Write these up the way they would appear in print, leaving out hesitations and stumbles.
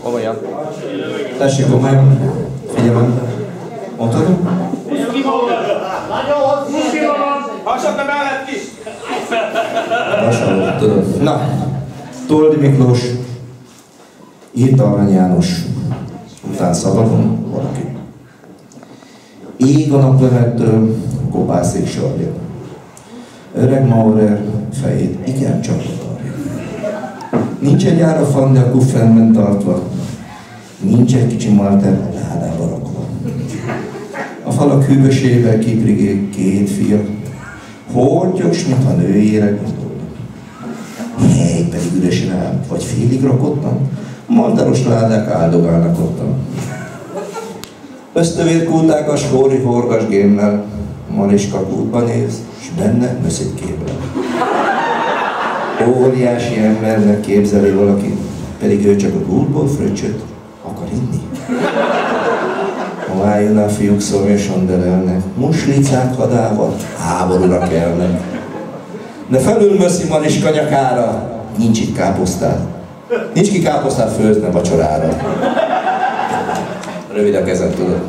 Komolyan. Tessék, komolyan. Figyelem. Mondhatom? Hasonló mellett ki! Hasonló, tudod. Na, Toldi Miklós, írta Arany János, után szabadon valaki. Ég a naplevettől, kopászék sarja. Öreg Maurer fejét igen csak tarja. Nincs egy árafan, de a kuffenben tartva. Nincs egy kicsi malter ládába rakva. A falak hűvösével kiprigék két fia. Hortyos, mintha nőjére gondolna. Hely pedig üresen áll, vagy félig rakottan. Maldáros ládák áldogálnak ottan. Ösztövérkúták a skóri horgas gémmel. Mariska kútba néz, s benne möszötkébel. Óriási embernek képzeli valaki, pedig ő csak a gútból fröccsöt akar inni. A vájúnál fiúk szomjasan delelnek, muslicák hadával háborúra kelnek. De felül möszi Mariska nyakára, nincs itt káposztát. Nincs ki káposztát főzne vacsorára. Rövid a kezem, tudod.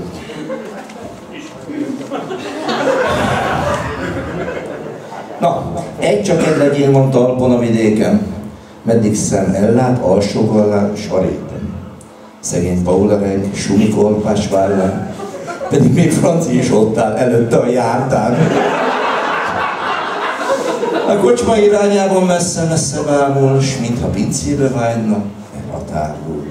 Na, egy csak egy legyél van talpon a vidéken, meddig szem ellát, alsógallán, saréten. Szegény Paula egy sumi korpás vállán, pedig még Franci is ott áll előtte a jártán. A kocsma irányában messze-messze bámul, s mintha pincébe vágyna, egy határból.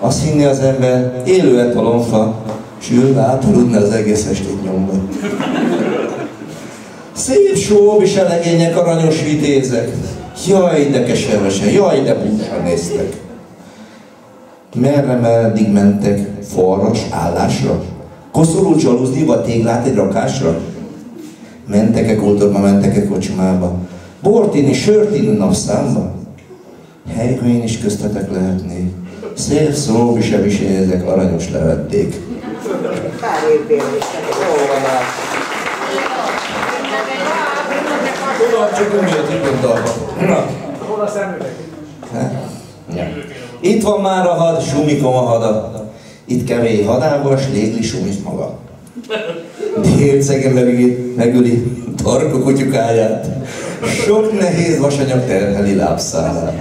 Azt hinni az ember, élő etalonfa, s ő átaludna az egész estét nyomba. Szép sóbisa legények, aranyos vitézek. Jaj, de keservesen, jaj, de búsan néztek. Merre meddig mentek? Forras állásra? Koszorú zsalúzni, vagy téglát egy rakásra? Mentek-e kultúrba, mentek-e kocsmába? Bort inni, sört inni napszámba? Helykor én is köztetek lehetnék. Szép szóbisa visélyezek, aranyos levették. Pár évből is, jó van el. Tudom, csak nem jött itt dalba. Hol a szemüveg? Itt van már a had, sumikom a hada. Itt kemény hadával, s légli sumit maga. Délcegen megüli tarka kutyukáját. Sok nehéz vasanyag terheli lábszálát.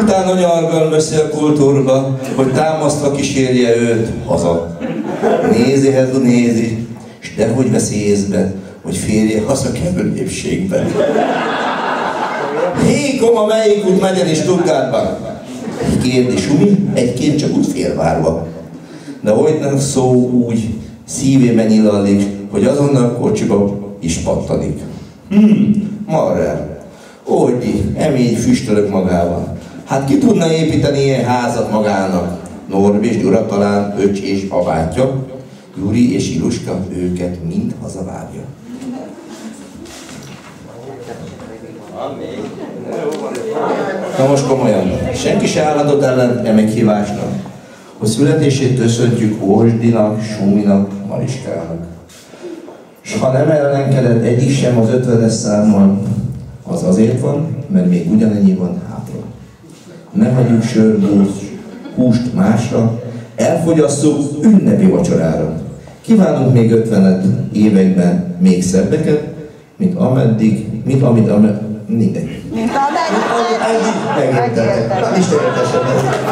Utána nyargal möszi a kultúrba, hogy támasztva kísérje őt haza. Nézi, s dehogy veszi észbe, hogy férje hazakerül népségbe. Hé, koma, melyik út megyen is Stuttgartban? Kérdi sumi, egy-két csak úgy félvárva. De olytnak szó úgy, szívében nyilallik, hogy azonnal kocsiba is pattanik. Marrel, Oldi, emény füstölök magával. Hát ki tudna építeni ilyen házat magának? Norbi és Gyura talán, öcs és a bátyja, Juri és Iluska őket mind hazavárja. Na most komolyan, senki se állandott ellen meghívásnak, hogy születését köszöntjük Ósdinak, Suminak, Mariskának. S ha nem ellenkedett egyik sem az 50-es számmal, az azért van, mert még ugyanennyi van hátra. Ne hagyjuk sör, húst másra, elfogyasszuk ünnepi vacsorára. Kívánunk még 50 években még szebbeket, mint ameddig, mindegy. Mint ameddig. Megértettek. Isten értesebben.